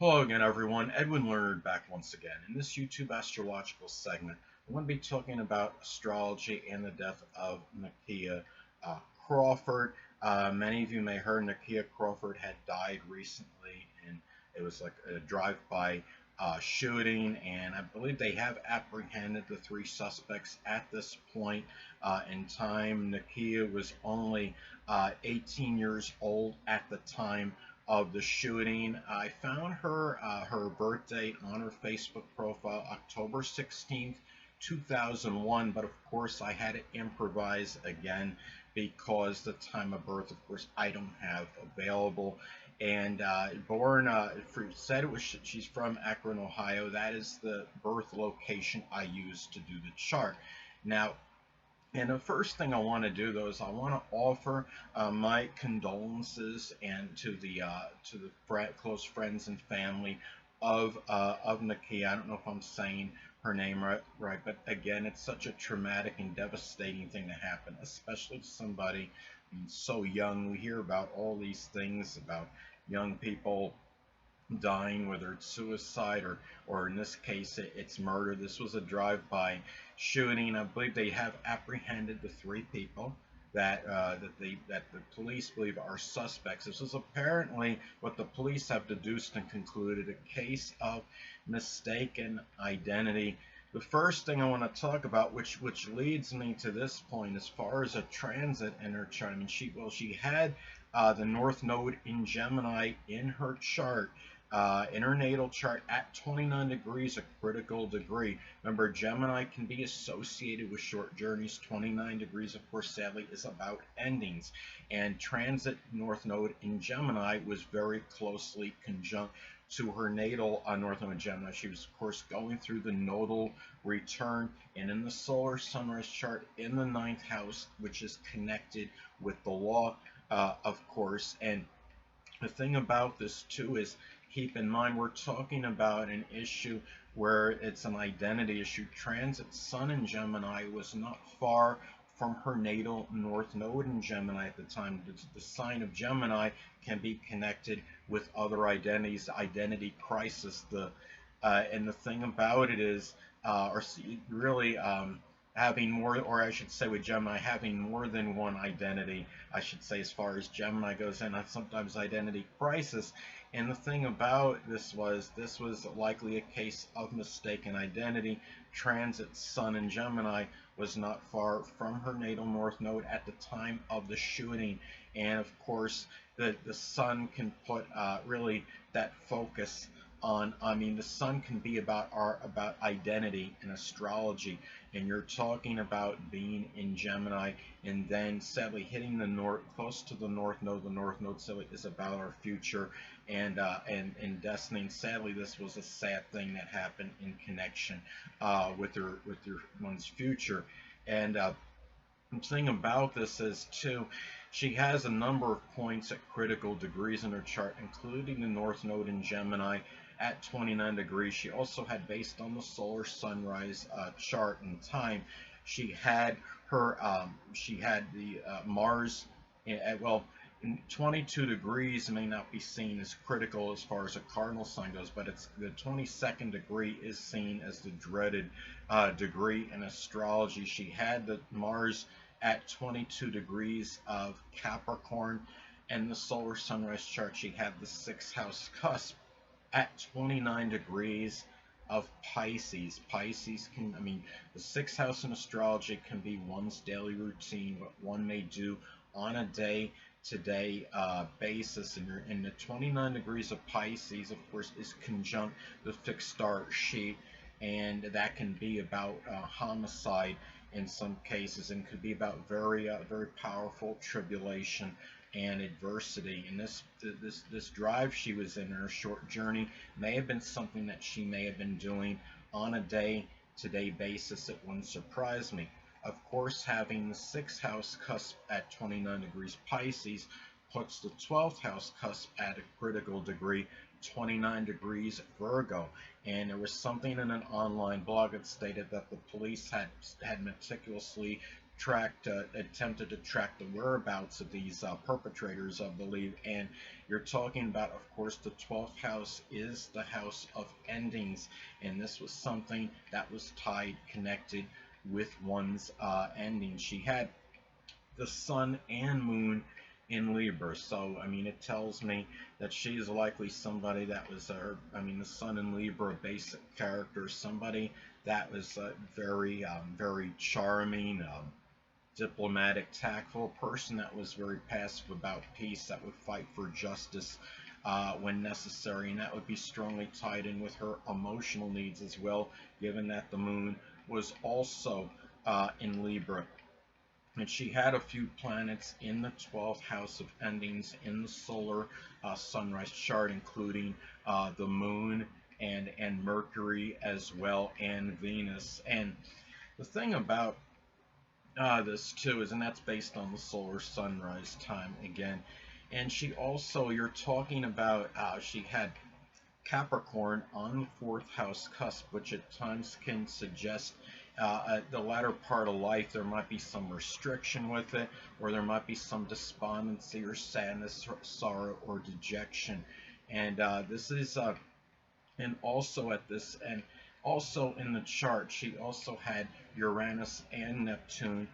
Hello again, everyone. Edwin Learnard back once again. In this YouTube astrological segment, I'm going to be talking about astrology and the death of Na'kia Crawford. Many of you may have heard Na'kia Crawford had died recently, and it was like a drive-by shooting, and I believe they have apprehended the three suspects at this point in time. Na'kia was only 18 years old at the time of the shooting. I found her birth date on her Facebook profile, October 16th, 2001, but of course I had to improvise again because the time of birth, of course, I don't have available. And said it was she's from Akron, Ohio. That is the birth location I used to do the chart. Now, and the first thing I want to do, though, is I want to offer my condolences and to the close friends and family of Na'kia. I don't know if I'm saying her name right, but again, it's such a traumatic and devastating thing to happen, especially to somebody so young. We hear about all these things about young people dying, whether it's suicide or in this case it's murder. This was a drive-by shooting. I believe they have apprehended the three people that the police believe are suspects. This is apparently what the police have deduced and concluded, a case of mistaken identity. The first thing I want to talk about, which leads me to this point, as far as a transit in her chart. I mean, she had the North Node in Gemini in her chart, in her natal chart at 29 degrees, a critical degree. Remember, Gemini can be associated with short journeys. 29 degrees, of course, sadly, is about endings. And transit North Node in Gemini was very closely conjunct to her natal North Node in Gemini. She was, of course, going through the nodal return, and in the solar sunrise chart in the ninth house, which is connected with the law, of course. And the thing about this too is, keep in mind, we're talking about an issue where it's an identity issue. Transit Sun in Gemini was not far from her natal North Node in Gemini at the time. The sign of Gemini can be connected with other identities, identity crisis. And the thing about it is, or really, having more, or I should say with Gemini, having more than one identity, I should say, as far as Gemini goes, and sometimes identity crisis. And the thing about this was likely a case of mistaken identity. Transit Sun in Gemini was not far from her natal North Node at the time of the shooting. And of course, the Sun can put really that focus on, I mean, the Sun can be about identity and astrology, and you're talking about being in Gemini and then sadly hitting the north, close to the North Node. The North Node sadly is about our future and destiny. And sadly, this was a sad thing that happened in connection with your one's future. And the thing about this is too, she has a number of points at critical degrees in her chart, including the North Node in Gemini at 29 degrees. She also had, based on the solar sunrise chart and time, she had the Mars well, in 22 degrees may not be seen as critical as far as a cardinal sign goes, but it's the 22nd degree is seen as the dreaded degree in astrology. She had the Mars at 22 degrees of Capricorn, and the solar sunrise chart, she had the sixth house cusp at 29 degrees of Pisces. Pisces can, I mean, the sixth house in astrology can be one's daily routine, what one may do on a day-to-day basis. And the 29 degrees of Pisces, of course, is conjunct the fixed star sheet, and that can be about homicide in some cases, and could be about very powerful tribulation and adversity. And this drive she was in her short journey may have been something that she may have been doing on a day-to-day basis. It wouldn't surprise me. Of course, having the sixth house cusp at 29 degrees Pisces puts the 12th house cusp at a critical degree, 29 degrees Virgo. And there was something in an online blog that stated that the police had meticulously attempted to track the whereabouts of these perpetrators, I believe. And you're talking about, of course, the 12th house is the house of endings, and this was something that was tied, connected with one's ending. She had the sun and moon in Libra. So, I mean, it tells me that she is likely somebody that was, the sun in Libra, basic character, somebody that was very, very charming, diplomatic, tactful, person that was very passive about peace, that would fight for justice when necessary, and that would be strongly tied in with her emotional needs as well, given that the moon was also in Libra. And she had a few planets in the 12th house of endings in the solar sunrise chart, including the moon and Mercury as well, and Venus. And the thing about this too is, and that's based on the solar sunrise time again. And she also, you're talking about, she had Capricorn on the fourth house cusp, which at times can suggest at the latter part of life there might be some restriction with it, or there might be some despondency or sadness, or sorrow or dejection. And this is, and also at this, and also in the chart, she also had Uranus and Neptune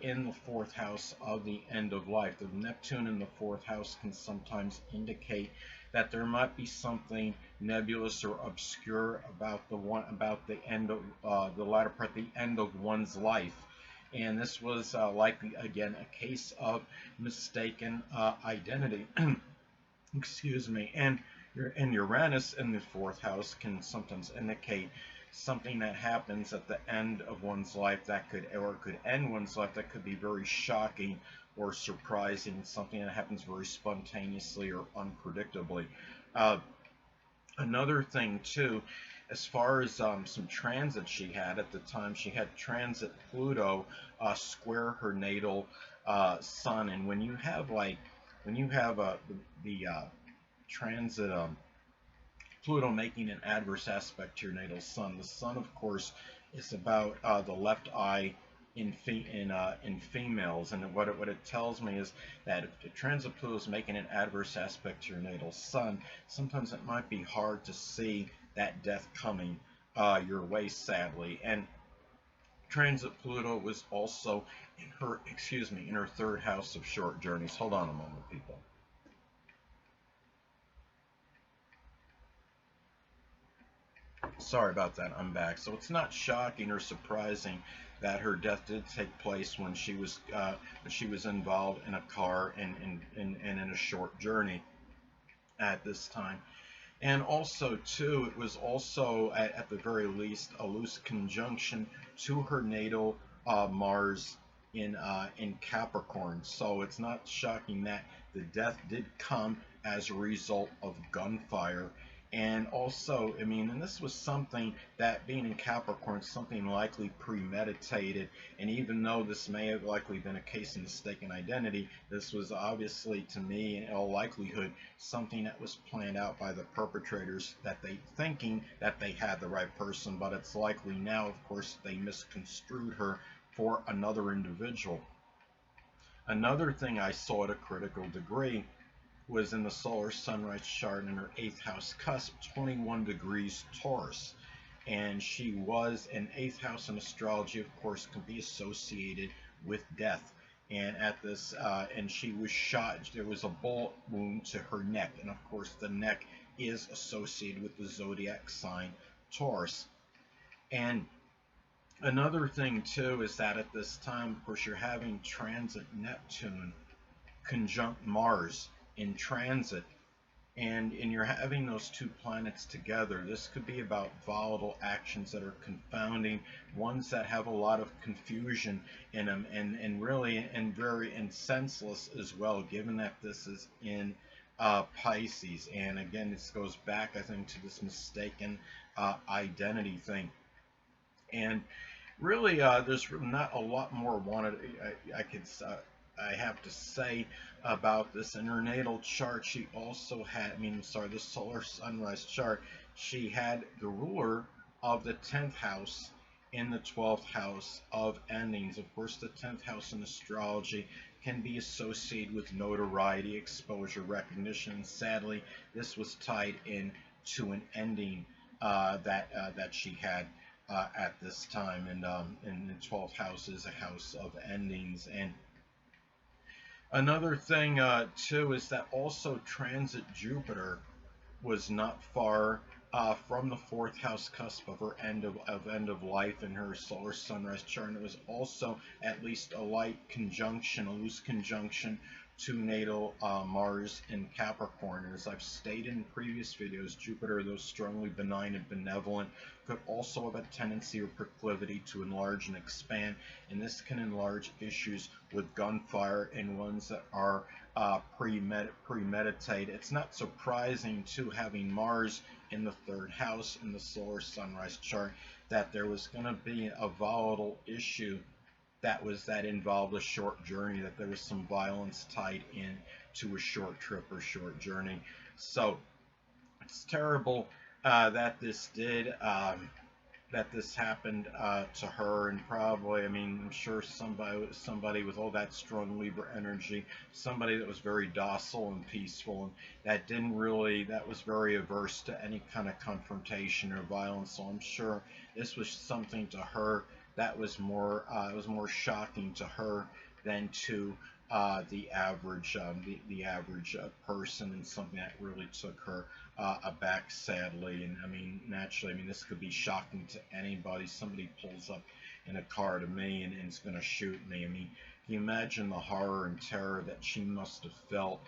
in the fourth house of the end of life. The Neptune in the fourth house can sometimes indicate that there might be something nebulous or obscure about the end of the latter part, the end of one's life. And this was likely again a case of mistaken identity. Excuse me. And Uranus in the fourth house can sometimes indicate something that happens at the end of one's life that could end one's life, that could be very shocking or surprising, something that happens very spontaneously or unpredictably. Another thing too, as far as some transits she had at the time, she had transit Pluto square her natal sun. And when you have the transit Pluto making an adverse aspect to your natal sun. The sun, of course, is about the left eye in females, and what it tells me is that if the transit Pluto is making an adverse aspect to your natal sun, sometimes it might be hard to see that death coming your way, sadly. And transit Pluto was also in her third house of short journeys. Hold on a moment, people. Sorry about that, I'm back. So it's not shocking or surprising that her death did take place when she was involved in a car and in a short journey at this time. And also too, it was also at the very least a loose conjunction to her natal Mars in Capricorn. So it's not shocking that the death did come as a result of gunfire. And also, I mean, and this was something that, being in Capricorn, something likely premeditated. And even though this may have likely been a case of mistaken identity, this was obviously, to me, in all likelihood, something that was planned out by the perpetrators, that they thinking that they had the right person, but it's likely now, of course, they misconstrued her for another individual. Another thing I saw at a critical degree was in the solar sunrise chart in her 8th house cusp, 21 degrees Taurus. And she was, an 8th house in astrology, of course, can be associated with death. And at this, and she was shot, there was a bullet wound to her neck. And of course, the neck is associated with the zodiac sign Taurus. And another thing too is that at this time, of course, you're having transit Neptune conjunct Mars in transit, and you're having those two planets together. This could be about volatile actions that are confounding, ones that have a lot of confusion in them, and really very senseless as well, given that this is in Pisces. And again, this goes back, I think, to this mistaken identity thing. And really, there's not a lot more I have to say about this. In her natal chart, she also had, the solar sunrise chart, she had the ruler of the 10th house in the 12th house of endings. Of course, the 10th house in astrology can be associated with notoriety, exposure, recognition. Sadly, this was tied in to an ending that she had at this time, and the 12th house is a house of endings. And another thing too is that also transit Jupiter was not far from the fourth house cusp of her end of life in her solar sunrise chart. And it was also at least a light conjunction, a loose conjunction to natal Mars in Capricorn. As I've stated in previous videos, Jupiter, though strongly benign and benevolent, could also have a tendency or proclivity to enlarge and expand, and this can enlarge issues with gunfire and ones that are premeditated. It's not surprising, too, having Mars in the third house in the solar sunrise chart, that there was going to be a volatile issue that involved a short journey, that there was some violence tied in to a short trip or short journey. So it's terrible that this did. That this happened to her, and probably, I mean, I'm sure somebody with all that strong Libra energy, somebody that was very docile and peaceful, and that was very averse to any kind of confrontation or violence. So I'm sure this was something to her that was more it was more shocking to her than to the average person, and something that really took her aback, sadly. And I mean, naturally, I mean, this could be shocking to anybody. Somebody pulls up in a car to me and is going to shoot me. I mean, can you imagine the horror and terror that she must have felt?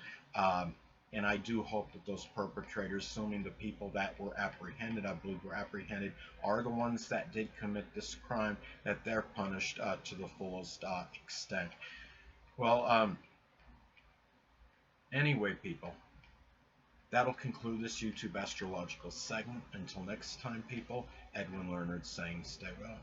And I do hope that those perpetrators, assuming the people that were apprehended, I believe were apprehended, are the ones that did commit this crime, that they're punished to the fullest extent. Well, anyway, people, that'll conclude this YouTube astrological segment. Until next time, people, Edwin Learnard saying stay well.